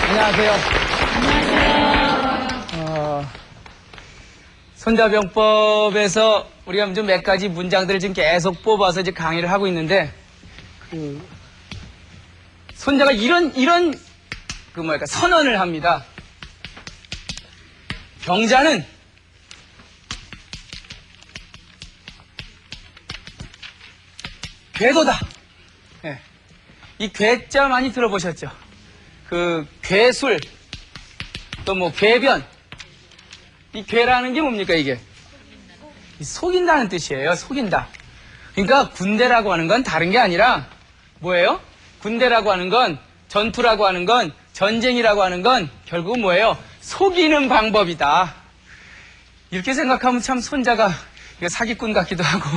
안녕하세요. 손자병법에서 우리가 좀 몇 가지 문장들을 지금 계속 뽑아서 이제 강의를 하고 있는데, 손자가 이런 선언을 합니다. 병자는 궤도다. 네. 이 궤자 많이 들어보셨죠? 궤술, 또 궤변. 이 궤라는 게 뭡니까, 이게? 속인다는 뜻이에요. 속인다. 그러니까 군대라고 하는 건 다른 게 아니라 뭐예요? 군대라고 하는 건, 전투라고 하는 건, 전쟁이라고 하는 건 결국은 뭐예요? 속이는 방법이다. 이렇게 생각하면 참 손자가 사기꾼 같기도 하고.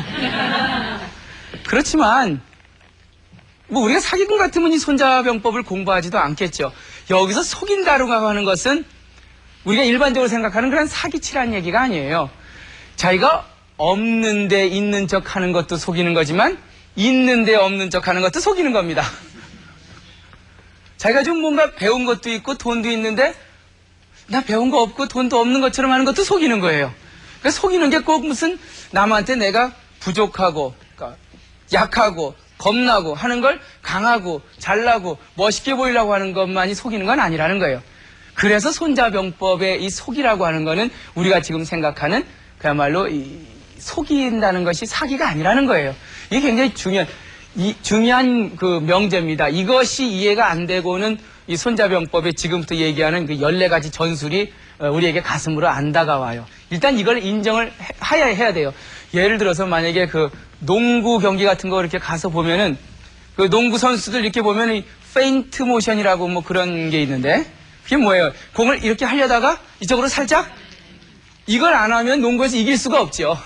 그렇지만 우리가 사기꾼 같으면 이 손자병법을 공부하지도 않겠죠. 여기서 속인다라고 하는 것은 우리가 일반적으로 생각하는 그런 사기치라는 얘기가 아니에요. 자기가 없는데 있는 척 하는 것도 속이는 거지만 있는데 없는 척 하는 것도 속이는 겁니다. 자기가 좀 뭔가 배운 것도 있고 돈도 있는데 나 배운 거 없고 돈도 없는 것처럼 하는 것도 속이는 거예요. 그러니까 속이는 게 꼭 무슨 남한테 내가 부족하고 그러니까 약하고 겁나고 하는 걸 강하고 잘나고 멋있게 보이려고 하는 것만이 속이는 건 아니라는 거예요. 그래서 손자병법의 이 속이라고 하는 거는 우리가 지금 생각하는 그야말로 속인다는 것이 사기가 아니라는 거예요. 이게 굉장히 중요한 명제입니다. 이것이 이해가 안 되고는 이 손자병법에 지금부터 얘기하는 14가지 전술이 우리에게 가슴으로 안 다가와요. 일단 이걸 인정을 해야 돼요. 예를 들어서 만약에 농구 경기 같은 거 이렇게 가서 보면은 농구 선수들 이렇게 보면 이 페인트 모션이라고 그런 게 있는데 그게 뭐예요? 공을 이렇게 하려다가 이쪽으로 살짝 이걸 안 하면 농구에서 이길 수가 없죠.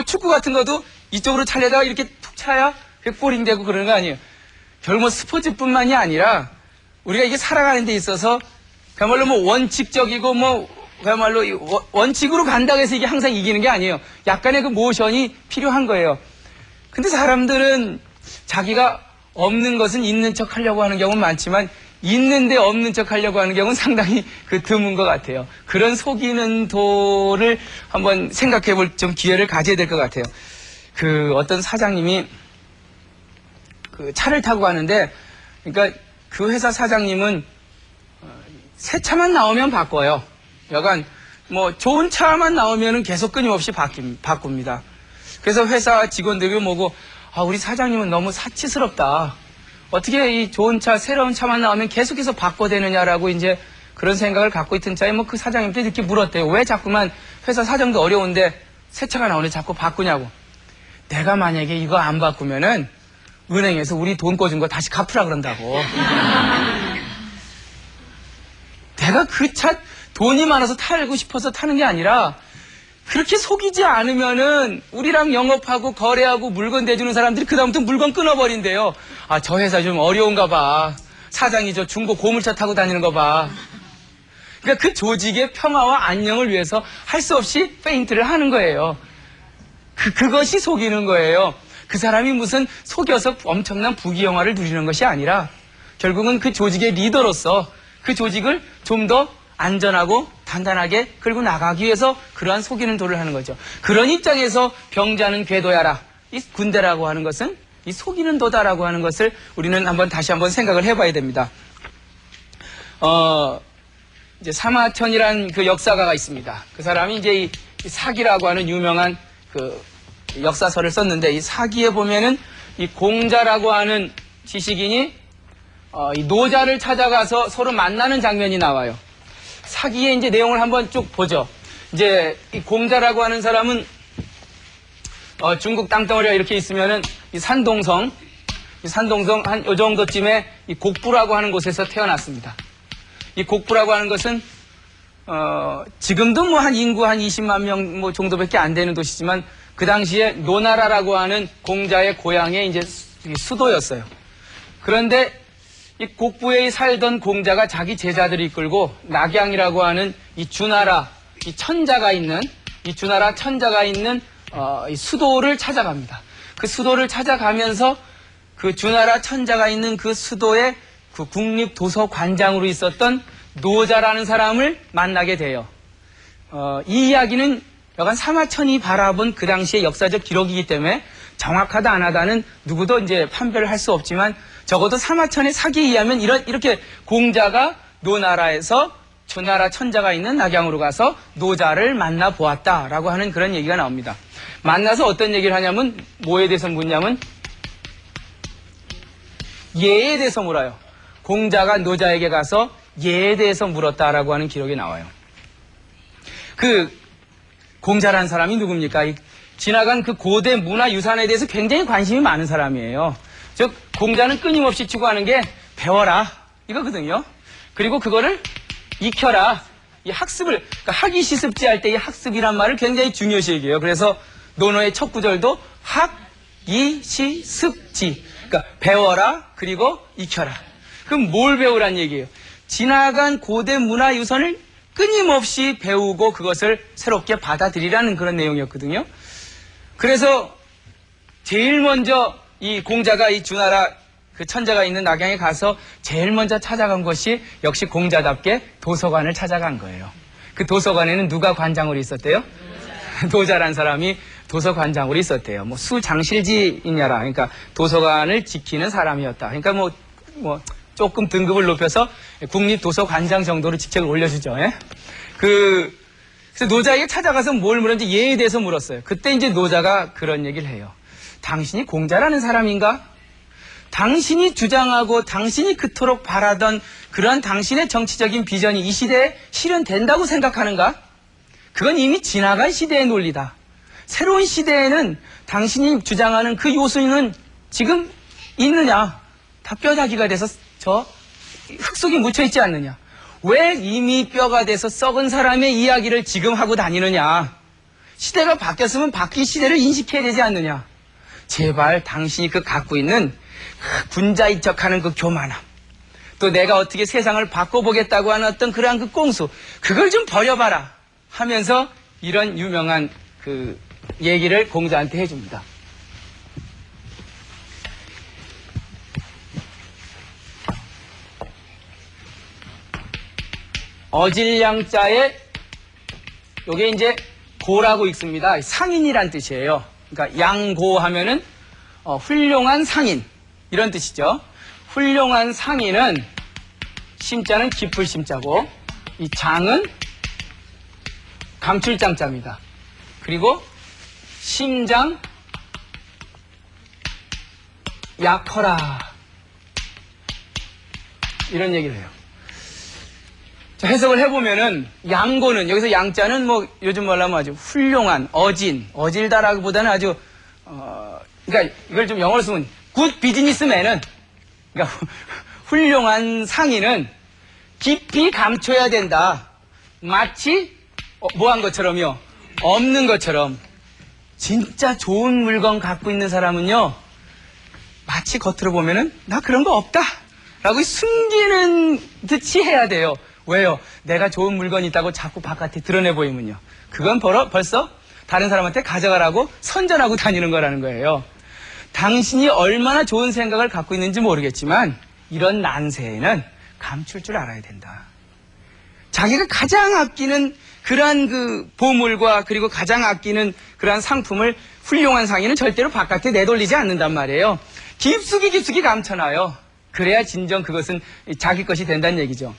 축구 같은 것도 이쪽으로 차려다가 이렇게 툭 차야 볼링 되고 그러는 거 아니에요. 결국 스포츠뿐만이 아니라 우리가 이게 살아가는 데 있어서 그야말로 원칙적이고 그야말로 원칙으로 간다고 해서 이게 항상 이기는 게 아니에요. 약간의 모션이 필요한 거예요. 근데 사람들은 자기가 없는 것은 있는 척 하려고 하는 경우는 많지만 있는데 없는 척 하려고 하는 경우는 상당히 드문 것 같아요. 그런 속이는 도를 한번 생각해 볼 좀 기회를 가져야 될 것 같아요. 어떤 사장님이 차를 타고 가는데, 그러니까 그 회사 사장님은 새 차만 나오면 바꿔요. 여간 좋은 차만 나오면은 계속 끊임없이 바꿉니다. 그래서 회사 직원들이 보고 우리 사장님은 너무 사치스럽다. 어떻게 이 좋은 차, 새로운 차만 나오면 계속해서 바꿔대느냐라고 이제 그런 생각을 갖고 있던 차에 그 사장님한테 이렇게 물었대요. 왜 자꾸만 회사 사정도 어려운데 새 차가 나오는데 자꾸 바꾸냐고. 내가 만약에 이거 안 바꾸면은 은행에서 우리 돈 꿔준 거 다시 갚으라 그런다고. 내가 그 차 돈이 많아서 타고 싶어서 타는 게 아니라 그렇게 속이지 않으면은 우리랑 영업하고 거래하고 물건 대주는 사람들이 그다음부터 물건 끊어버린대요. 저 회사 좀 어려운가 봐. 사장이 저 중고 고물차 타고 다니는 거 봐. 그러니까 그 조직의 평화와 안녕을 위해서 할 수 없이 페인트를 하는 거예요. 그것이 속이는 거예요. 그 사람이 무슨 속여서 엄청난 부귀영화를 누리는 것이 아니라 결국은 그 조직의 리더로서 그 조직을 좀 더 안전하고 단단하게 끌고 나가기 위해서 그러한 속이는 도를 하는 거죠. 그런 입장에서 병자는 궤도야라. 이 군대라고 하는 것은 이 속이는 도다라고 하는 것을 우리는 다시 한번 생각을 해봐야 됩니다. 이제 사마천이란 역사가가 있습니다. 그 사람이 이제 이 사기라고 하는 유명한 역사서를 썼는데 이 사기에 보면은 이 공자라고 하는 지식인이 이 노자를 찾아가서 서로 만나는 장면이 나와요. 사기의 이제 내용을 한번 쭉 보죠. 이제 이 공자라고 하는 사람은 중국 땅덩어리가 이렇게 있으면은 이 산동성 한 요 정도쯤에 이 곡부라고 하는 곳에서 태어났습니다. 이 곡부라고 하는 것은 지금도 한 인구 한 20만 명 정도밖에 안 되는 도시지만 그 당시에 노나라라고 하는 공자의 고향의 이제 수도였어요. 그런데 이 곡부에 살던 공자가 자기 제자들을 이끌고 낙양이라고 하는 이 주나라, 이 천자가 있는 이 수도를 찾아갑니다. 그 수도를 찾아가면서 그 주나라 천자가 있는 그 수도의 그 국립도서관장으로 있었던 노자라는 사람을 만나게 돼요. 이 이야기는 여간 사마천이 바라본 그 당시의 역사적 기록이기 때문에 정확하다 안 하다는 누구도 이제 판별을 할 수 없지만 적어도 사마천의 사기에 의하면 이렇게 공자가 노나라에서 조나라 천자가 있는 낙양으로 가서 노자를 만나 보았다라고 하는 그런 얘기가 나옵니다. 만나서 어떤 얘기를 하냐면 뭐에 대해서 묻냐면 예에 대해서 물어요. 공자가 노자에게 가서 예에 대해서 물었다라고 하는 기록이 나와요. 그 공자라는 사람이 누굽니까? 지나간 그 고대 문화유산에 대해서 굉장히 관심이 많은 사람이에요. 즉 공자는 끊임없이 추구하는 게 배워라 이거거든요. 그리고 그거를 익혀라. 이 학습을 그러니까 학이 시습지 할 때 이 학습이란 말을 굉장히 중요시 여겨요. 그래서 논어의 첫 구절도 학이시습지. 그러니까 배워라 그리고 익혀라. 그럼 뭘 배우란 얘기예요? 지나간 고대 문화유산을 끊임없이 배우고 그것을 새롭게 받아들이라는 그런 내용이었거든요. 그래서 제일 먼저 이 공자가 이 주나라 그 천자가 있는 낙양에 가서 제일 먼저 찾아간 것이 역시 공자답게 도서관을 찾아간 거예요. 그 도서관에는 누가 관장으로 있었대요? 노자란 사람이 도서관장으로 있었대요. 뭐 수장실지이냐라. 그러니까 도서관을 지키는 사람이었다. 그러니까 뭐 조금 등급을 높여서 국립도서관장 정도로 직책을 올려주죠. 예? 그래서 노자에게 찾아가서 뭘 물었는지 예에 대해서 물었어요. 그때 이제 노자가 그런 얘기를 해요. 당신이 공자라는 사람인가? 당신이 주장하고 당신이 그토록 바라던 그런 당신의 정치적인 비전이 이 시대에 실현된다고 생각하는가? 그건 이미 지나간 시대의 논리다. 새로운 시대에는 당신이 주장하는 그 요소는 지금 있느냐? 다 뼈다귀가 돼서 저 흙 속에 묻혀있지 않느냐? 왜 이미 뼈가 돼서 썩은 사람의 이야기를 지금 하고 다니느냐? 시대가 바뀌었으면 바뀐 시대를 인식해야 되지 않느냐? 제발 당신이 그 갖고 있는 군자이척하는 그 교만함, 또 내가 어떻게 세상을 바꿔보겠다고 하는 어떤 그러한 그 꽁수, 그걸 좀 버려봐라 하면서 이런 유명한 그 얘기를 공자한테 해줍니다. 어질양자에 요게 이제 고라고 읽습니다. 상인이란 뜻이에요. 그러니까 양고 하면은 훌륭한 상인 이런 뜻이죠. 훌륭한 상인은 심자는 깊을 심자고 이 장은 감출장자입니다. 그리고 심장 약허라 이런 얘기를 해요. 자, 해석을 해보면은 양고는 여기서 양자는 뭐 요즘 말로 하면 아주 훌륭한 어질다라기보다는 아주 그러니까 이걸 좀 영어로 쓰면 굿 비즈니스맨은 그러니까 훌륭한 상인은 깊이 감춰야 된다. 마치 뭐한 것처럼요. 없는 것처럼. 진짜 좋은 물건 갖고 있는 사람은요. 마치 겉으로 보면은 나 그런 거 없다. 라고 숨기는 듯이 해야 돼요. 왜요? 내가 좋은 물건이 있다고 자꾸 바깥에 드러내 보이면요. 그건 벌써 다른 사람한테 가져가라고 선전하고 다니는 거라는 거예요. 당신이 얼마나 좋은 생각을 갖고 있는지 모르겠지만 이런 난세에는 감출 줄 알아야 된다. 자기가 가장 아끼는 그러한 그 보물과 그리고 가장 아끼는 그러한 상품을 훌륭한 상인은 절대로 바깥에 내돌리지 않는단 말이에요. 깊숙이 감춰놔요. 그래야 진정 그것은 자기 것이 된다는 얘기죠.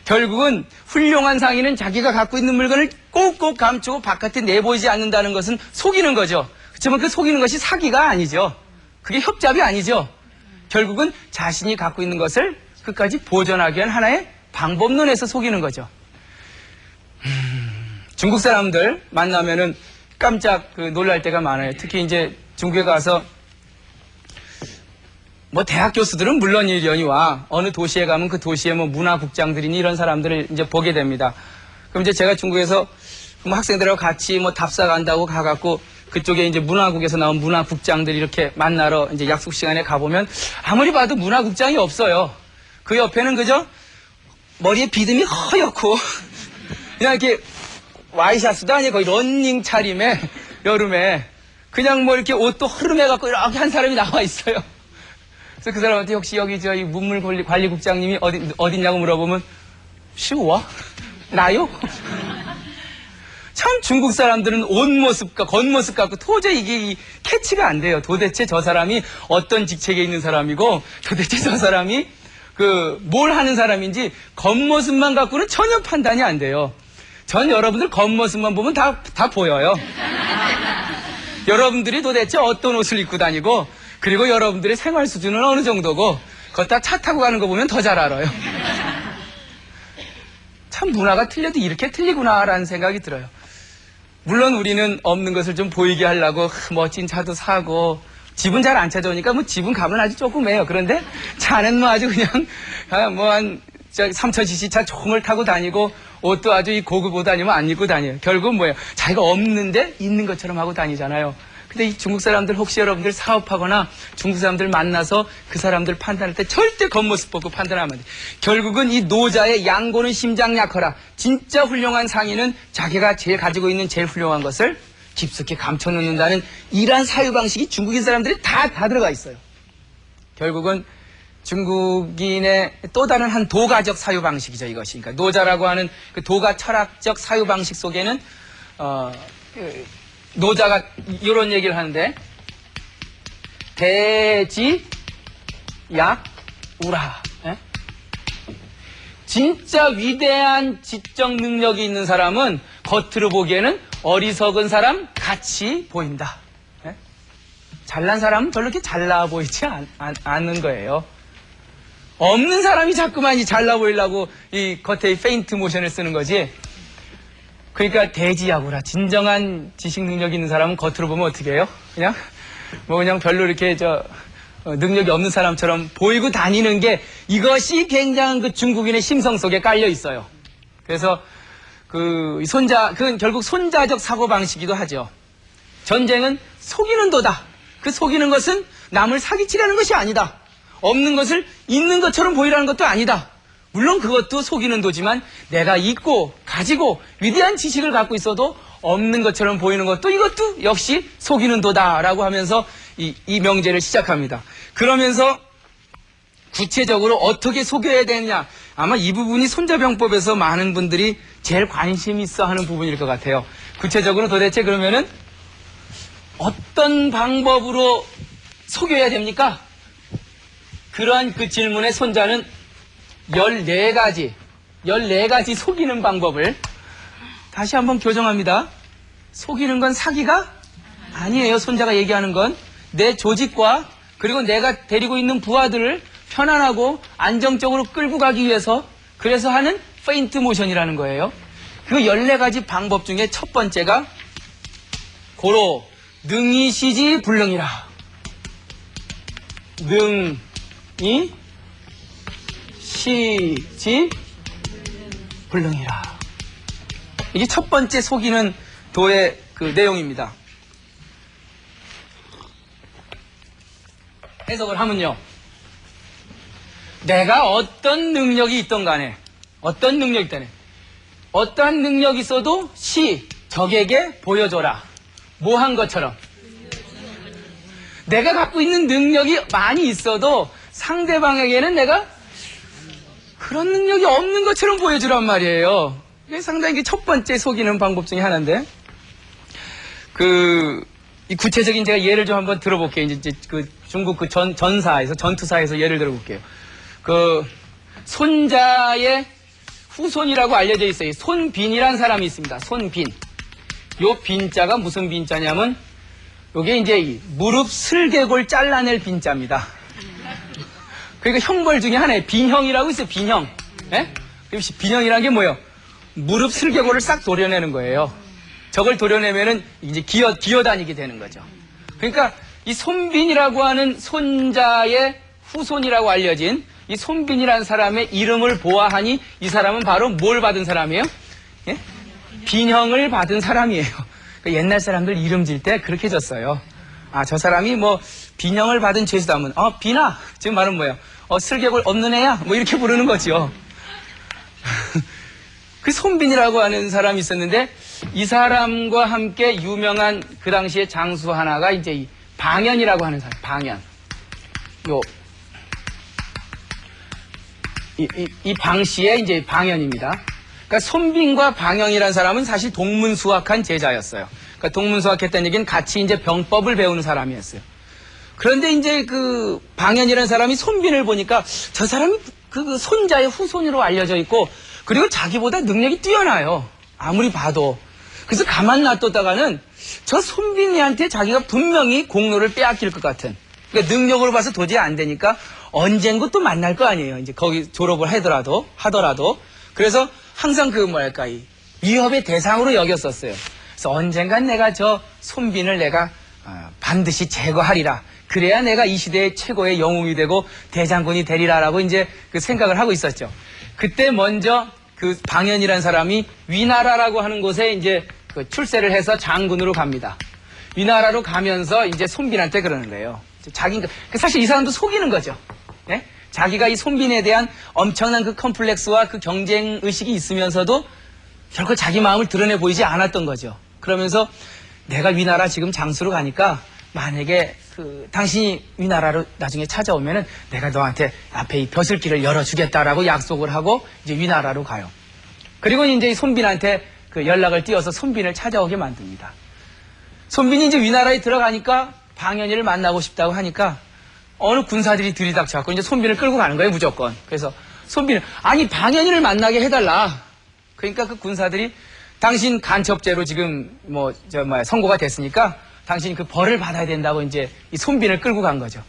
결국은 훌륭한 상인은 자기가 갖고 있는 물건을 꼭꼭 감추고 바깥에 내보이지 않는다는 것은 속이는 거죠. 그렇지만 그 속이는 것이 사기가 아니죠. 그게 협잡이 아니죠. 결국은 자신이 갖고 있는 것을 끝까지 보존하기 위한 하나의 방법론에서 속이는 거죠. 중국 사람들 만나면은 깜짝 놀랄 때가 많아요. 특히 이제 중국에 가서 뭐 대학 교수들은 물론이려니와 어느 도시에 가면 그 도시의 뭐 문화국장들이니 이런 사람들을 이제 보게 됩니다. 그럼 이제 제가 중국에서 뭐 학생들하고 같이 뭐 답사 간다고 가갖고 그쪽에 이제 문화국에서 나온 문화국장들이 이렇게 만나러 이제 약속 시간에 가보면 아무리 봐도 문화국장이 없어요. 그 옆에는 그저 머리에 비듬이 허옇고 그냥 이렇게 와이셔츠도 아니고 거의 런닝 차림에 여름에 그냥 뭐 이렇게 옷도 흐름해갖고 이렇게 한 사람이 나와 있어요. 그래서 그 사람한테 혹시 여기 저희 문물관리국장님이 어딨냐고 물어보면 쉬워? 나요? 참 중국 사람들은 온 모습과 겉모습 갖고 도저히 이게 캐치가 안 돼요. 도대체 저 사람이 어떤 직책에 있는 사람이고 도대체 저 사람이 뭘 하는 사람인지 겉모습만 갖고는 전혀 판단이 안 돼요. 전 여러분들 겉모습만 보면 다 보여요. 여러분들이 도대체 어떤 옷을 입고 다니고 그리고 여러분들의 생활 수준은 어느 정도고 걷다 차 타고 가는 거 보면 더 잘 알아요. 참 문화가 틀려도 이렇게 틀리구나라는 생각이 들어요. 물론 우리는 없는 것을 좀 보이게 하려고 멋진 차도 사고 집은 잘 안 찾아오니까 뭐 집은 가면 아주 조그매요. 그런데 차는 뭐 아주 그냥 뭐 한 3000cc 차 좋은 걸 타고 다니고 옷도 아주 이 고급 옷 아니면 안 입고 다녀요. 결국은 뭐예요? 자기가 없는데 있는 것처럼 하고 다니잖아요. 근데 이 중국 사람들 혹시 여러분들 사업하거나 중국 사람들 만나서 그 사람들 판단할 때 절대 겉모습 보고 판단하면 안 돼. 결국은 이 노자의 양고는 심장 약허라. 진짜 훌륭한 상인은 자기가 제일 가지고 있는 제일 훌륭한 것을 깊숙이 감춰놓는다는 이러한 사유방식이 중국인 사람들이 다 들어가 있어요. 결국은 중국인의 또 다른 한 도가적 사유방식이죠, 이것이. 그러니까 노자라고 하는 그 도가 철학적 사유방식 속에는, 노자가 이런 얘기를 하는데, 대지, 약, 우라. 예? 진짜 위대한 지적 능력이 있는 사람은 겉으로 보기에는 어리석은 사람 같이 보인다. 예? 잘난 사람은 별로 이렇게 잘나 보이지 않는 거예요. 없는 사람이 자꾸만 이 잘나 보이려고 이 겉에 페인트 모션을 쓰는 거지. 그러니까 대지야구라. 진정한 지식 능력이 있는 사람은 겉으로 보면 어떻게 해요? 그냥 별로 이렇게 능력이 없는 사람처럼 보이고 다니는 게 이것이 굉장한 그 중국인의 심성 속에 깔려 있어요. 그래서 그건 결국 손자적 사고방식이기도 하죠. 전쟁은 속이는 도다. 그 속이는 것은 남을 사기치려는 것이 아니다. 없는 것을 있는 것처럼 보이라는 것도 아니다. 물론 그것도 속이는 도지만 내가 있고 가지고 위대한 지식을 갖고 있어도 없는 것처럼 보이는 것도 이것도 역시 속이는 도다라고 하면서 이 명제를 시작합니다. 그러면서 구체적으로 어떻게 속여야 되느냐. 아마 이 부분이 손자병법에서 많은 분들이 제일 관심 있어 하는 부분일 것 같아요. 구체적으로 도대체 그러면은 어떤 방법으로 속여야 됩니까? 그러한 그 질문에 손자는 14가지 속이는 방법을 다시 한번 교정합니다. 속이는 건 사기가 아니에요. 손자가 얘기하는 건 내 조직과 그리고 내가 데리고 있는 부하들을 편안하고 안정적으로 끌고 가기 위해서 그래서 하는 페인트 모션이라는 거예요. 그 14가지 방법 중에 첫 번째가 고로 능이 시지 불능이라. 능이 시지 불능이라. 이게 첫 번째 속이는 도의 그 내용입니다. 해석을 하면요. 내가 어떤 능력이 있던 간에 어떠한 능력이 있어도 적에게 보여줘라. 뭐 한 것처럼. 내가 갖고 있는 능력이 많이 있어도 상대방에게는 내가 그런 능력이 없는 것처럼 보여주란 말이에요. 이게 상당히 첫 번째 속이는 방법 중에 하나인데, 이 구체적인 제가 예를 좀 한번 들어볼게요. 이제 중국 전투사에서 예를 들어볼게요. 손자의 후손이라고 알려져 있어요. 손빈이라는 사람이 있습니다. 손빈. 요 빈자가 무슨 빈자냐면, 요게 이제 무릎 슬개골 잘라낼 빈자입니다. 그러니까 형벌 중에 하나에 빈형이라고 있어요. 빈형. 예? 빈형이라는 게 뭐예요? 무릎 슬개골을 싹 도려내는 거예요. 저걸 도려내면은 이제 기어다니게 되는 거죠. 그러니까 이 손빈이라고 하는 손자의 후손이라고 알려진 이 손빈이라는 사람의 이름을 보아하니 이 사람은 바로 뭘 받은 사람이에요? 예? 빈형을 받은 사람이에요. 그러니까 옛날 사람들 이름 질 때 그렇게 졌어요. 아, 저 사람이 뭐 빈형을 받은 죄수다 하면 빈아. 지금 말은 뭐예요? 슬개골 없는 애야? 뭐 이렇게 부르는 거죠. 그 손빈이라고 하는 사람이 있었는데 이 사람과 함께 유명한 그 당시에 장수 하나가 이제 이 방연이라고 하는 사람. 방연. 이 방씨의 이제 방연입니다. 그러니까 손빈과 방연이라는 사람은 사실 동문수학한 제자였어요. 그러니까 동문수학했다는 얘기는 같이 이제 병법을 배우는 사람이었어요. 그런데 이제 그 방연이라는 사람이 손빈을 보니까 저 사람이 그 손자의 후손으로 알려져 있고 그리고 자기보다 능력이 뛰어나요. 아무리 봐도. 그래서 가만 놔뒀다가는 저 손빈이한테 자기가 분명히 공로를 빼앗길 것 같은. 그러니까 능력으로 봐서 도저히 안 되니까 언젠가 또 만날 거 아니에요. 이제 거기 졸업을 하더라도. 그래서 항상 그 뭐랄까 이 위협의 대상으로 여겼었어요. 그래서 언젠간 내가 저 손빈을 내가 반드시 제거하리라. 그래야 내가 이 시대의 최고의 영웅이 되고 대장군이 되리라라고 이제 그 생각을 하고 있었죠. 그때 먼저 그 방연이라는 사람이 위나라라고 하는 곳에 이제 그 출세를 해서 장군으로 갑니다. 위나라로 가면서 이제 손빈한테 그러는 거예요. 사실 이 사람도 속이는 거죠. 네? 자기가 이 손빈에 대한 엄청난 그 컴플렉스와 그 경쟁 의식이 있으면서도 결코 자기 마음을 드러내 보이지 않았던 거죠. 그러면서 내가 위나라 지금 장수로 가니까 만약에 당신이 위나라로 나중에 찾아오면은 내가 너한테 앞에 이 벼슬길을 열어주겠다라고 약속을 하고 이제 위나라로 가요. 그리고 이제 이 손빈한테 그 연락을 띄워서 손빈을 찾아오게 만듭니다. 손빈이 이제 위나라에 들어가니까 방연이를 만나고 싶다고 하니까 어느 군사들이 들이닥쳐갖고 이제 손빈을 끌고 가는 거예요, 무조건. 그래서 손빈은 아니 방연이를 만나게 해달라. 그러니까 그 군사들이 당신 간첩죄로 지금 선고가 됐으니까 당신이 그 벌을 받아야 된다고 이제 이 손빈을 끌고 간 거죠.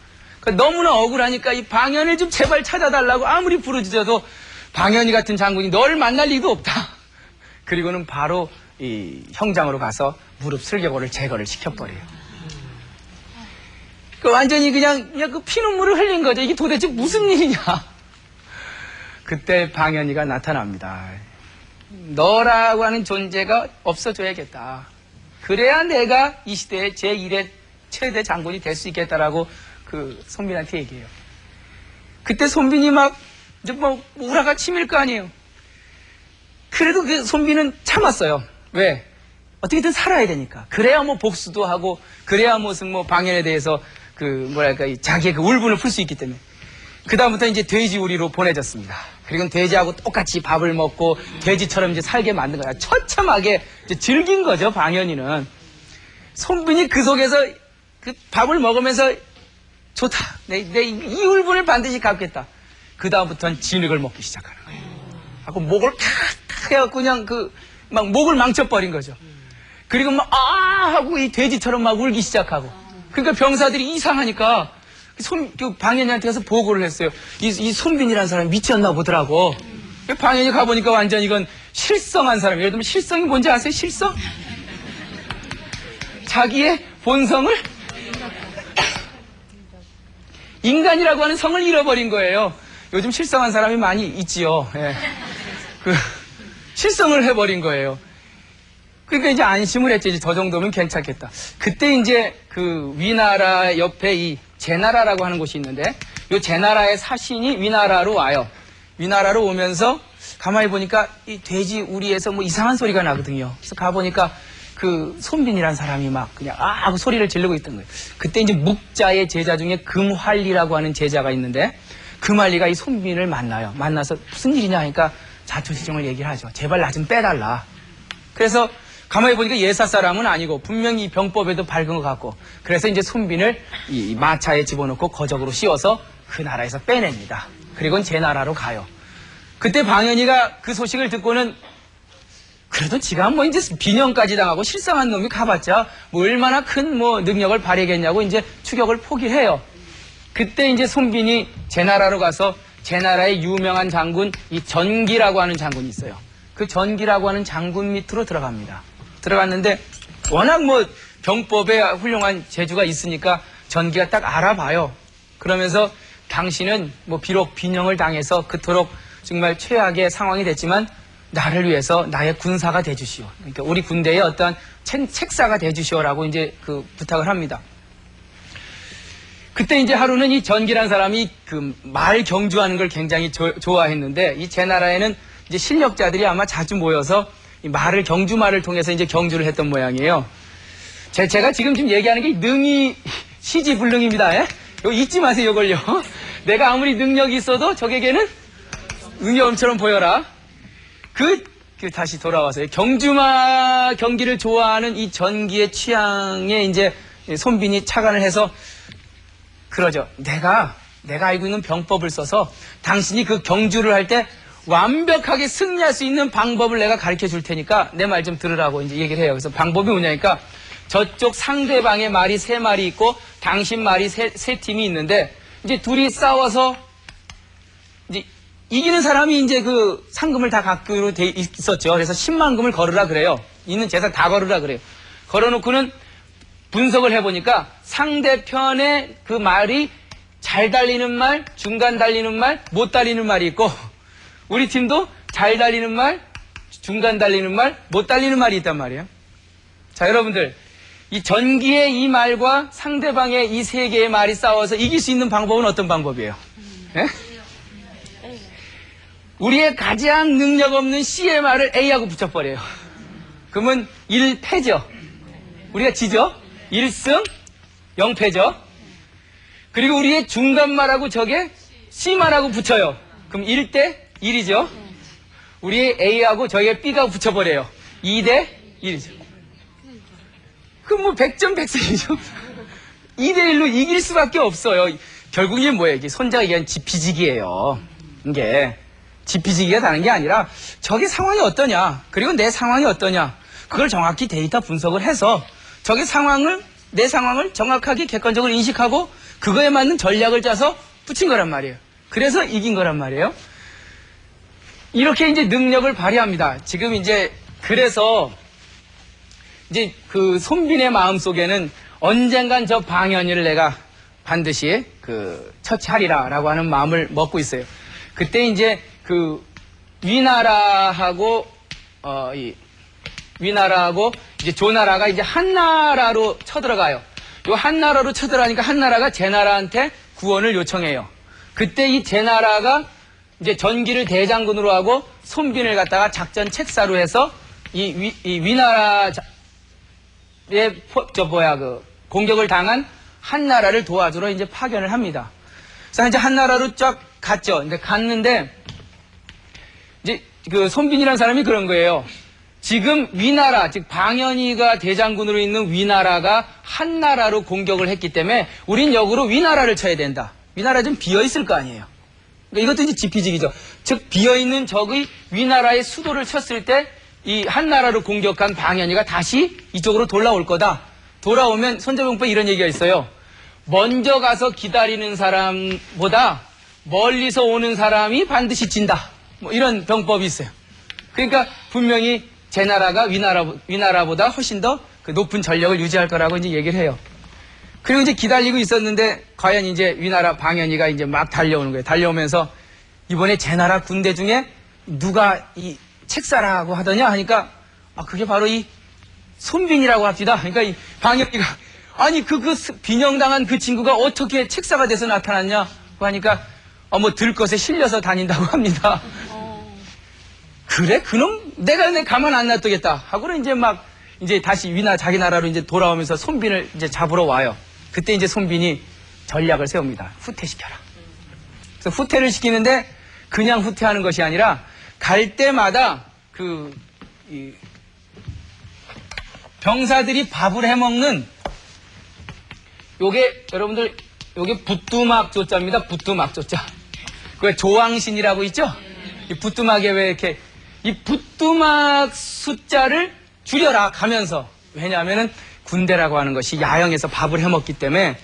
너무나 억울하니까 이 방연을 좀 제발 찾아달라고 아무리 부르짖어도 방연이 같은 장군이 너를 만날 리도 없다. 그리고는 바로 이 형장으로 가서 무릎 슬개골을 제거를 시켜버려요. 완전히 그냥 그 피눈물을 흘린 거죠. 이게 도대체 무슨 일이냐. 그때 방연이가 나타납니다. 너라고 하는 존재가 없어져야겠다. 그래야 내가 이 시대의 제1의 최대 장군이 될 수 있겠다라고 그 손빈한테 얘기해요. 그때 손빈이 우라가 치밀 거 아니에요. 그래도 그 손빈은 참았어요. 왜? 어떻게든 살아야 되니까. 그래야 복수도 하고, 그래야 무슨 방연에 대해서 자기의 그 울분을 풀 수 있기 때문에. 그다음부터 이제 돼지 우리로 보내졌습니다. 그리고 돼지하고 똑같이 밥을 먹고 돼지처럼 이제 살게 만든 거야. 처참하게 이제 즐긴 거죠, 방연이는. 손빈이 그 속에서 그 밥을 먹으면서 좋다. 내 이 울분을 반드시 갚겠다. 그다음부터는 진흙을 먹기 시작하는 거예요. 하고 목을 탁탁 해갖고 그냥 목을 망쳐버린 거죠. 그리고 하고 이 돼지처럼 울기 시작하고. 그러니까 병사들이 이상하니까 방연이한테 가서 보고를 했어요. 이 손빈이라는 사람이 미쳤나 보더라고. 방연이 가보니까 완전 이건 실성한 사람. 예를 들면 실성이 뭔지 아세요? 실성? 자기의 본성을 인간이라고 하는 성을 잃어버린 거예요. 요즘 실성한 사람이 많이 있지요. 예. 실성을 해버린 거예요. 그러니까 이제 안심을 했죠. 이제 저 정도면 괜찮겠다. 그때 이제 그 위나라 옆에 이 제나라라고 하는 곳이 있는데, 이 제나라의 사신이 위나라로 와요. 위나라로 오면서 가만히 보니까 이 돼지 우리에서 이상한 소리가 나거든요. 그래서 가보니까 그 손빈이라는 사람이 그냥 하고 소리를 지르고 있던 거예요. 그때 이제 묵자의 제자 중에 금활리라고 하는 제자가 있는데, 금활리가 이 손빈을 만나요. 만나서 무슨 일이냐 하니까 자초지종을 얘기를 하죠. 제발 나 좀 빼달라. 그래서 가만히 보니까 예사 사람은 아니고 분명히 병법에도 밝은 것 같고, 그래서 이제 손빈을 이 마차에 집어넣고 거적으로 씌워서 그 나라에서 빼냅니다. 그리고는 제 나라로 가요. 그때 방연이가 그 소식을 듣고는 그래도 지가 이제 비년까지 당하고 실상한 놈이 가봤자 얼마나 큰 능력을 발휘하겠냐고 이제 추격을 포기해요. 그때 이제 손빈이 제 나라로 가서 제 나라의 유명한 장군 이 전기라고 하는 장군이 있어요. 그 전기라고 하는 장군 밑으로 들어갑니다. 들어갔는데 워낙 병법에 훌륭한 재주가 있으니까 전기가 딱 알아봐요. 그러면서 당신은 비록 빈영을 당해서 그토록 정말 최악의 상황이 됐지만 나를 위해서 나의 군사가 돼주시오. 그러니까 우리 군대의 어떤 책사가 돼주시오라고 이제 부탁을 합니다. 그때 이제 하루는 이 전기란 사람이 말 경주하는 걸 굉장히 좋아했는데, 이 제 나라에는 이제 실력자들이 아마 자주 모여서 이 경주말을 통해서 이제 경주를 했던 모양이에요. 제가 지금 얘기하는 게 능이 시지불능입니다. 예? 이거 잊지 마세요, 이걸요. 내가 아무리 능력이 있어도 적에게는 응여움처럼 보여라. 다시 돌아와서 경기를 좋아하는 이 전기의 취향에 이제 손빈이 착안을 해서 그러죠. 내가 알고 있는 병법을 써서 당신이 그 경주를 할 때 완벽하게 승리할 수 있는 방법을 내가 가르쳐 줄 테니까 내 말 좀 들으라고 이제 얘기를 해요. 그래서 방법이 뭐냐니까 저쪽 상대방의 말이 3마리 있고 당신 말이 세 팀이 있는데 이제 둘이 싸워서 이제 이기는 사람이 이제 그 상금을 다 갖기로 돼 있었죠. 그래서 10만 금을 걸으라 그래요. 있는 재산 다 걸으라 그래요. 걸어놓고는 분석을 해보니까 상대편의 그 말이 잘 달리는 말, 중간 달리는 말, 못 달리는 말이 있고 우리 팀도 잘 달리는 말, 중간 달리는 말, 못 달리는 말이 있단 말이에요. 자, 여러분들 이 전기의 이 말과 상대방의 이 3개의 말이 싸워서 이길 수 있는 방법은 어떤 방법이에요? 네? 우리의 가장 능력 없는 C의 말을 A하고 붙여버려요. 그러면 1패죠. 우리가 지죠? 1승 0패죠. 그리고 우리의 중간 말하고 저게 C 말하고 붙여요. 그럼 1대 1이죠. 우리의 A하고 저게 B가 붙여버려요. 2대 1이죠. 그럼 뭐 100점 100승이죠. 2대 1로 이길 수밖에 없어요. 결국 이게 뭐예요? 이게 손자가 얘기한 지피지기예요. 이게 지피지기가 다른 게 아니라 저게 상황이 어떠냐, 그리고 내 상황이 어떠냐, 그걸 정확히 데이터 분석을 해서 저게 내 상황을 정확하게 객관적으로 인식하고 그거에 맞는 전략을 짜서 붙인 거란 말이에요. 그래서 이긴 거란 말이에요. 이렇게 이제 능력을 발휘합니다. 지금 이제 그래서 이제 그 손빈의 마음 속에는 언젠간 저 방현이를 내가 반드시 처치하리라라고 하는 마음을 먹고 있어요. 그때 이제 위나라하고 이제 조나라가 이제 한나라로 쳐들어가요. 요 한나라로 쳐들어가니까 한나라가 제나라한테 구원을 요청해요. 그때 이 제나라가 이제 전기를 대장군으로 하고 손빈을 갖다가 작전 책사로 해서 이 위나라의 공격을 당한 한나라를 도와주러 이제 파견을 합니다. 그래서 이제 한나라로 쫙 갔죠. 근데 갔는데 이제 그 손빈이라는 사람이 그런 거예요. 지금 위나라, 즉 방현이가 대장군으로 있는 위나라가 한나라로 공격을 했기 때문에 우린 역으로 위나라를 쳐야 된다. 위나라 좀 비어있을 거 아니에요. 그러니까 이것도 이제 지피지기죠. 즉 비어있는 적의 위나라의 수도를 쳤을 때 이 한나라로 공격한 방현이가 다시 이쪽으로 돌아올 거다. 돌아오면 손자병법에 이런 얘기가 있어요. 먼저 가서 기다리는 사람보다 멀리서 오는 사람이 반드시 진다. 뭐 이런 병법이 있어요. 그러니까 분명히 제나라가 위나라보다 훨씬 더 그 높은 전력을 유지할 거라고 이제 얘기를 해요. 그리고 이제 기다리고 있었는데 과연 이제 위나라 방현이가 이제 막 달려오는 거예요. 달려오면서 이번에 제나라 군대 중에 누가 이 책사라고 하더냐 하니까 그게 바로 이 손빈이라고 합시다. 그러니까 이 방현이가 아니 그 빈영당한 그 친구가 어떻게 책사가 돼서 나타났냐 하니까 뭐 들것에 실려서 다닌다고 합니다. 그래? 그놈 내가 가만 안 놔두겠다 하고는 이제 다시 자기 나라로 이제 돌아오면서 손빈을 이제 잡으러 와요. 그때 이제 손빈이 전략을 세웁니다. 후퇴시켜라. 그래서 후퇴를 시키는데 그냥 후퇴하는 것이 아니라 갈 때마다 이 병사들이 밥을 해먹는 요게 여러분들 요게 부뚜막 조자입니다. 부뚜막 조자. 그 조왕신이라고 있죠? 이 부뚜막에 왜 이렇게 이 부뚜막 숫자를 줄여라 가면서, 왜냐하면은 군대라고 하는 것이 야영에서 밥을 해먹기 때문에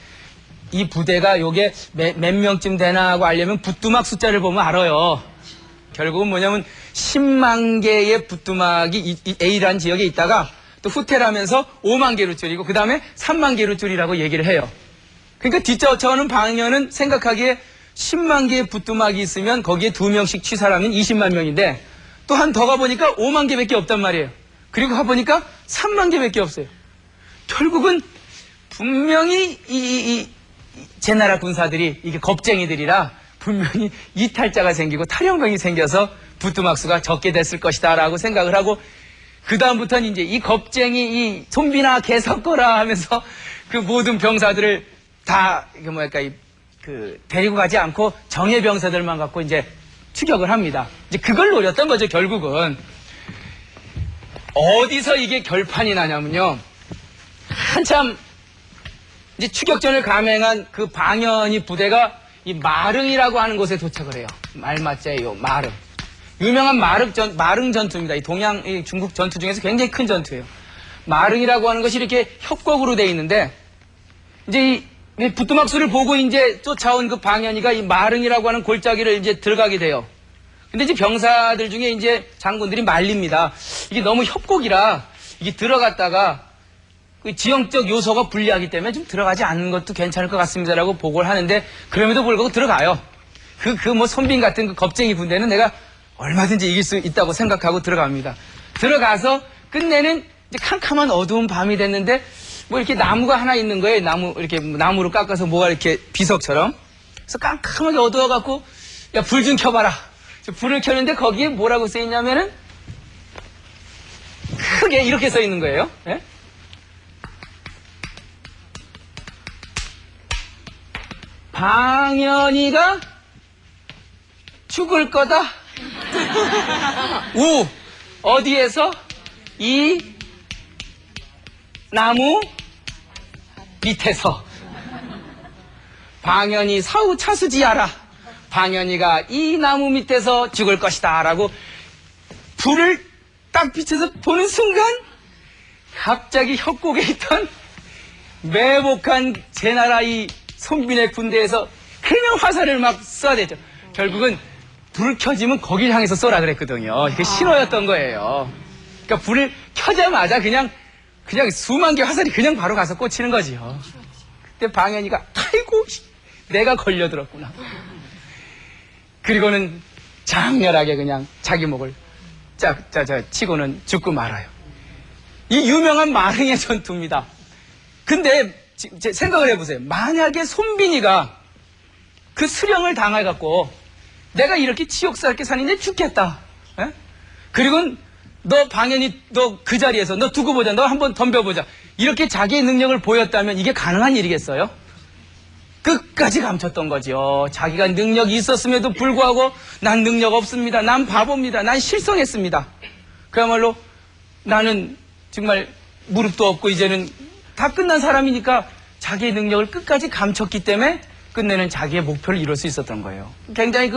이 부대가 요게 몇 명쯤 되나 하고 알려면 부뚜막 숫자를 보면 알아요. 결국은 뭐냐면 10만 개의 부뚜막이 이 A라는 지역에 있다가 또 후퇴를 하면서 5만 개로 줄이고 그 다음에 3만 개로 줄이라고 얘기를 해요. 그러니까 뒷쫓아오는 방연은 생각하기에 10만 개의 부뚜막이 있으면 거기에 2명씩 취사하면 20만 명인데 또 한 더 가보니까 5만 개밖에 없단 말이에요. 그리고 가보니까 3만 개밖에 없어요. 결국은 분명히 이 제나라 군사들이 이게 겁쟁이들이라 분명히 이탈자가 생기고 탈영병이 생겨서 부뚜막 수가 적게 됐을 것이다 라고 생각을 하고 그 다음부터는 이제 이 겁쟁이 이 손빈아 개 섞어라 하면서 그 모든 병사들을 다 데리고 가지 않고 정예 병사들만 갖고 이제 추격을 합니다. 이제 그걸 노렸던 거죠, 결국은. 어디서 이게 결판이 나냐면요. 한참 이제 추격전을 감행한 그 방연이 부대가 이 마릉이라고 하는 곳에 도착을 해요. 말맞자예요, 마릉. 유명한 마릉 전투입니다. 이 중국 전투 중에서 굉장히 큰 전투예요. 마릉이라고 하는 것이 이렇게 협곡으로 돼 있는데, 이제 이 부뚜막수를 보고 이제 쫓아온 그 방연이가 이 마릉이라고 하는 골짜기를 이제 들어가게 돼요. 근데 이제 병사들 중에 이제 장군들이 말립니다. 이게 너무 협곡이라 이게 들어갔다가 그 지형적 요소가 불리하기 때문에 좀 들어가지 않는 것도 괜찮을 것 같습니다라고 보고를 하는데, 그럼에도 불구하고 들어가요. 뭐 손빈 같은 그 겁쟁이 군대는 내가 얼마든지 이길 수 있다고 생각하고 들어갑니다. 들어가서 끝내는 이제 캄캄한 어두운 밤이 됐는데, 뭐 이렇게 나무가 하나 있는 거예요. 이렇게 나무로 깎아서 뭐가 이렇게 비석처럼. 그래서 깜깜하게 어두워갖고, 야, 불 좀 켜봐라. 불을 켰는데 거기에 뭐라고 써있냐면은, 크게 이렇게 써있는 거예요. 예? 방연이가 죽을 거다. 우. 어디에서? 이 나무 밑에서. 방연이 사후 차수지하라. 방연이가 이 나무 밑에서 죽을 것이다. 라고 불을 딱 비춰서 보는 순간 갑자기 협곡에 있던 매복한 제나라 이 손빈의 군대에서 그냥 화살을 막 쏴대죠. 결국은 불 켜지면 거길 향해서 쏘라 그랬거든요. 이게 신호였던 거예요. 그러니까 불을 켜자마자 그냥 수만 개 화살이 그냥 바로 가서 꽂히는 거지요. 그때 방연이가 아이고 내가 걸려들었구나. 그리고는 장렬하게 그냥 자기 목을 치고는 죽고 말아요. 이 유명한 마릉의 전투입니다. 근데 생각을 해보세요. 만약에 손빈이가 그 수령을 당해갖고 내가 이렇게 치욕스럽게 사는데 죽겠다. 에? 그리고 너 방연이 너 그 자리에서 너 두고 보자. 너 한번 덤벼보자. 이렇게 자기의 능력을 보였다면 이게 가능한 일이겠어요? 끝까지 감췄던 거죠. 자기가 능력이 있었음에도 불구하고 난 능력 없습니다. 난 바보입니다. 난 실성했습니다. 그야말로 나는 정말 무릎도 없고 이제는 다 끝난 사람이니까 자기의 능력을 끝까지 감췄기 때문에 끝내는 자기의 목표를 이룰 수 있었던 거예요. 굉장히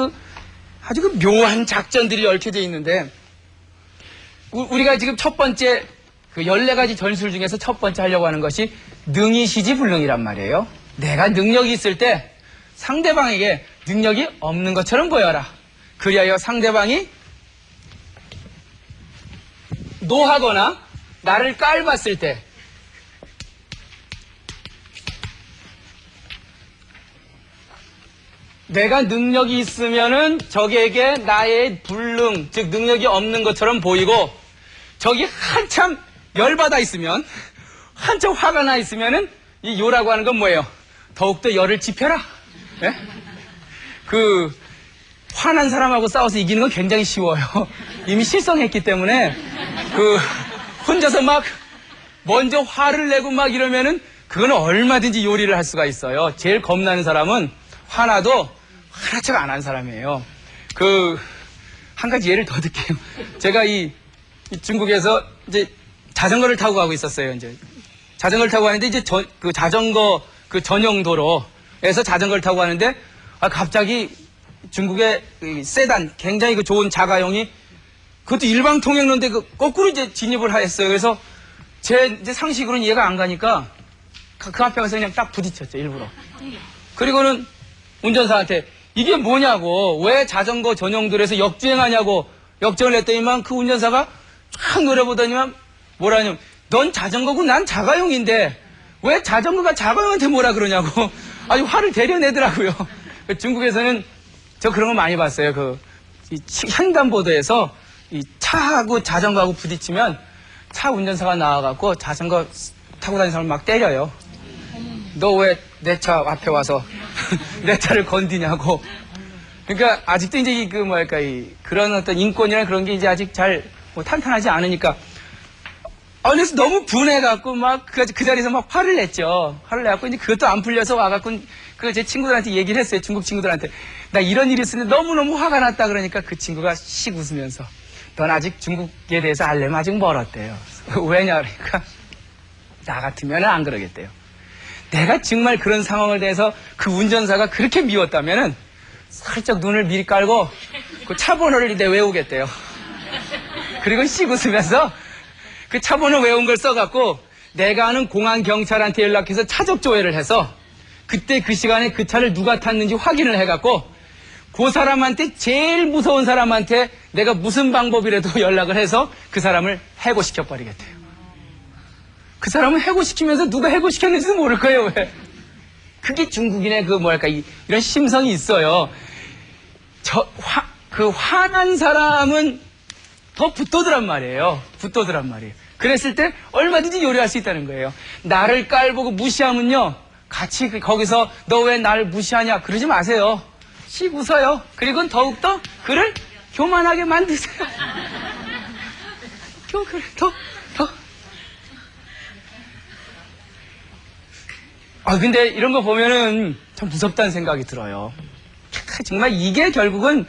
아주 묘한 작전들이 얽혀져 있는데, 우리가 지금 첫 번째 14가지 전술 중에서 첫 번째 하려고 하는 것이 능이시지불능이란 말이에요. 내가 능력이 있을 때 상대방에게 능력이 없는 것처럼 보여라. 그리하여 상대방이 노하거나 나를 깔봤을 때 내가 능력이 있으면은 적에게 나의 불능, 즉 능력이 없는 것처럼 보이고, 적이 한참 열받아 있으면, 한참 화가 나 있으면은 이 요라고 하는 건 뭐예요? 더욱더 열을 지펴라. 예? 화난 사람하고 싸워서 이기는 건 굉장히 쉬워요. 이미 실성했기 때문에 혼자서 막 먼저 화를 내고 막 이러면은 그거는 얼마든지 요리를 할 수가 있어요. 제일 겁나는 사람은 화나도 하나씩 안 한 사람이에요. 한 가지 예를 더 들게요. 제가 이 중국에서 이제 자전거를 타고 가고 있었어요. 이제 자전거를 타고 가는데 이제 자전거 전용 도로에서 자전거를 타고 가는데 갑자기 중국의 세단 굉장히 좋은 자가용이 그것도 일방 통행로인데 거꾸로 이제 진입을 했어요. 그래서 제 이제 상식으로는 이해가 안 가니까 그 앞에 가서 그냥 딱 부딪혔죠, 일부러. 그리고는 운전사한테 이게 뭐냐고, 왜 자전거 전용도로에서 역주행하냐고 역정을 냈더니만 그 운전사가 쫙 노려보더니만 뭐라냐면, 넌 자전거고 난 자가용인데 왜 자전거가 자가용한테 뭐라 그러냐고 아주 화를 대려내더라고요. 중국에서는 저 그런 거 많이 봤어요. 이 횡단보도에서 이 차하고 자전거하고 부딪히면 차 운전사가 나와갖고 자전거 타고 다니는 사람을 막 때려요. 너 왜 내 차 앞에 와서 내 차를 건드냐고. 그러니까 아직도 이제 그런 어떤 인권이나 그런 게 이제 아직 잘 탄탄하지 않으니까 그래서 너무 분해갖고 막 그 자리에서 막 화를 냈죠. 화를 내갖고 이제 그것도 안 풀려서 와갖고 제 친구들한테 얘기를 했어요. 중국 친구들한테. 나 이런 일이 있었는데 너무너무 화가 났다 그러니까 그 친구가 씩 웃으면서 넌 아직 중국에 대해서 알려면 아직 멀었대요. 왜냐 그러니까 나 같으면 안 그러겠대요. 내가 정말 그런 상황을 대해서 그 운전사가 그렇게 미웠다면은 살짝 눈을 미리 깔고 그 차 번호를 내 외우겠대요. 그리고 씩 웃으면서 그 차 번호 외운 걸 써갖고 내가 아는 공안 경찰한테 연락해서 차적 조회를 해서 그때 그 시간에 그 차를 누가 탔는지 확인을 해갖고 그 사람한테 제일 무서운 사람한테 내가 무슨 방법이라도 연락을 해서 그 사람을 해고시켜버리겠대요. 그 사람은 해고시키면서 누가 해고시켰는지도 모를 거예요. 왜? 그게 중국인의 이런 심성이 있어요. 화난 사람은 더 붙도드란 말이에요. 그랬을 때 얼마든지 요리할 수 있다는 거예요. 나를 깔보고 무시하면요. 같이 거기서 너 왜 나를 무시하냐 그러지 마세요. 씩 웃어요. 그리고 더욱더 그를 교만하게 만드세요. 그래, 더. 근데 이런 거 보면은 참 무섭다는 생각이 들어요. 정말 이게 결국은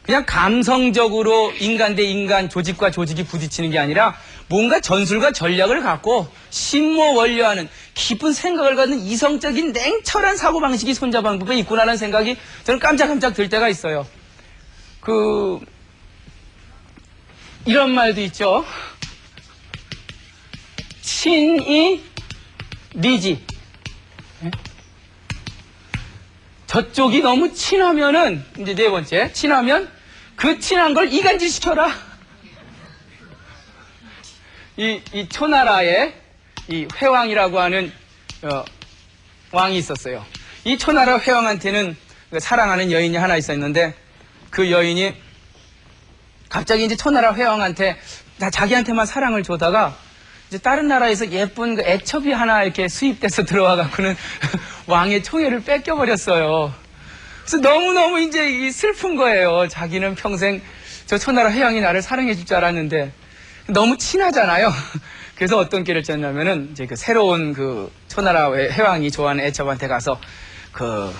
그냥 감성적으로 인간 대 인간, 조직과 조직이 부딪히는 게 아니라 뭔가 전술과 전략을 갖고 심모원료하는 깊은 생각을 갖는 이성적인 냉철한 사고방식이 손자방법에 있구나라는 생각이 저는 깜짝깜짝 들 때가 있어요. 이런 말도 있죠. 친이 리지. 저쪽이 너무 친하면은, 이제 네 번째, 친하면 그 친한 걸 이간질 시켜라. 이 초나라에 이 회왕이라고 하는 왕이 있었어요. 이 초나라 회왕한테는 사랑하는 여인이 하나 있었는데 그 여인이 갑자기 이제 초나라 회왕한테 자기한테만 사랑을 줘다가 이제 다른 나라에서 예쁜 그 애첩이 하나 이렇게 수입돼서 들어와갖고는 왕의 총애를 뺏겨버렸어요. 그래서 너무너무 이제 슬픈 거예요. 자기는 평생 저 초나라 회왕이 나를 사랑해줄 줄 알았는데 너무 친하잖아요. 그래서 어떤 길을 짰냐면은 이제 그 새로운 그 초나라 회왕이 좋아하는 애첩한테 가서 그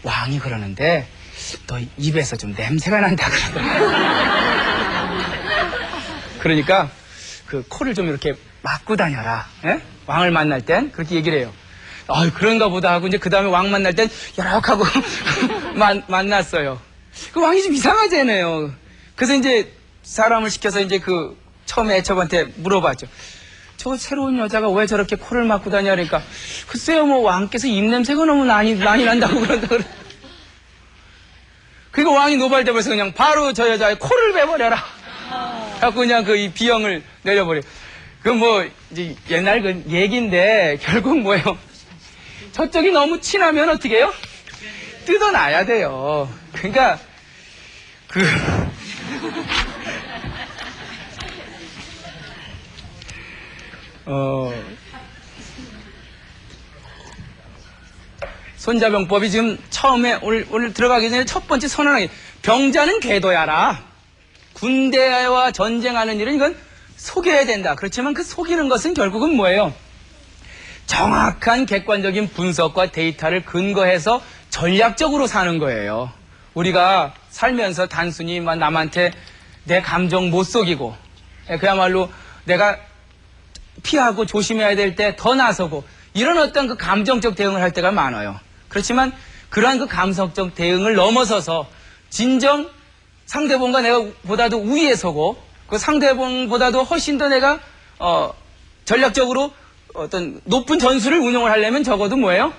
왕이 그러는데 너 입에서 좀 냄새가 난다 그러더라고요. 그러니까 그 코를 좀 이렇게 막고 다녀라. 예? 왕을 만날 땐 그렇게 얘기를 해요. 그런가 보다 하고 이제 그 다음에 왕 만날 땐 요렇게 하고 만났어요. 그 왕이 좀 이상하잖아요. 그래서 이제 사람을 시켜서 이제 그 처음에 애첩한테 물어봤죠. 저 새로운 여자가 왜 저렇게 코를 막고 다녀? 그러니까 글쎄요, 뭐 왕께서 입냄새가 너무 많이 난다고 그런다 그래. 그리고 왕이 노발대면서 그냥 바로 저 여자의 코를 베버려라. 갖고 그냥 이 비형을 내려버려. 이제 옛날 그 얘기인데 결국 뭐예요? 저쪽이 너무 친하면 어떻게 해요? 뜯어놔야 돼요. 그러니까 손자병법이 지금 처음에 오늘 들어가기 전에 첫 번째 선언하기 병자는 궤도야라. 군대와 전쟁하는 일은 이건 속여야 된다. 그렇지만 그 속이는 것은 결국은 뭐예요? 정확한 객관적인 분석과 데이터를 근거해서 전략적으로 사는 거예요. 우리가 살면서 단순히 남한테 내 감정 못 속이고 그야말로 내가 피하고 조심해야 될 때 더 나서고 이런 어떤 그 감정적 대응을 할 때가 많아요. 그렇지만 그러한 그 감성적 대응을 넘어서서 진정 상대방과 내가 보다도 우위에 서고 그 상대방보다도 훨씬 더 내가 전략적으로 어떤 높은 전술을 운용을 하려면 적어도 뭐예요?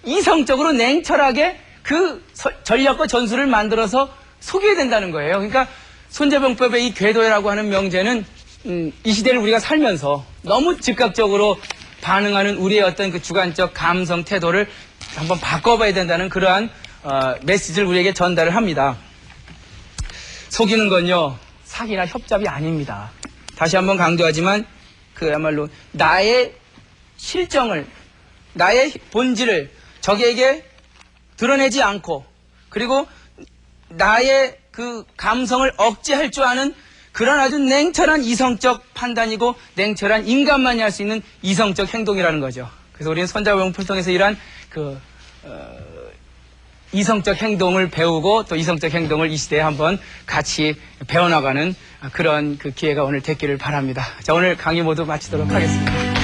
이성적으로 냉철하게 그 전략과 전술을 만들어서 속여야 된다는 거예요. 그러니까 손자병법의 이 궤도라고 하는 명제는 이 시대를 우리가 살면서 너무 즉각적으로 반응하는 우리의 어떤 그 주관적 감성 태도를 한번 바꿔봐야 된다는 그러한 메시지를 우리에게 전달을 합니다. 속이는 건요, 사기나 협잡이 아닙니다. 다시 한번 강조하지만 그야말로 나의 실정을, 나의 본질을 적에게 드러내지 않고 그리고 나의 그 감성을 억제할 줄 아는 그런 아주 냉철한 이성적 판단이고 냉철한 인간만이 할 수 있는 이성적 행동이라는 거죠. 그래서 우리는 손자병풀을 통해서 이러한 이성적 행동을 배우고 또 이성적 행동을 이 시대에 한번 같이 배워나가는 그런 기회가 오늘 됐기를 바랍니다. 자, 오늘 강의 모두 마치도록 하겠습니다.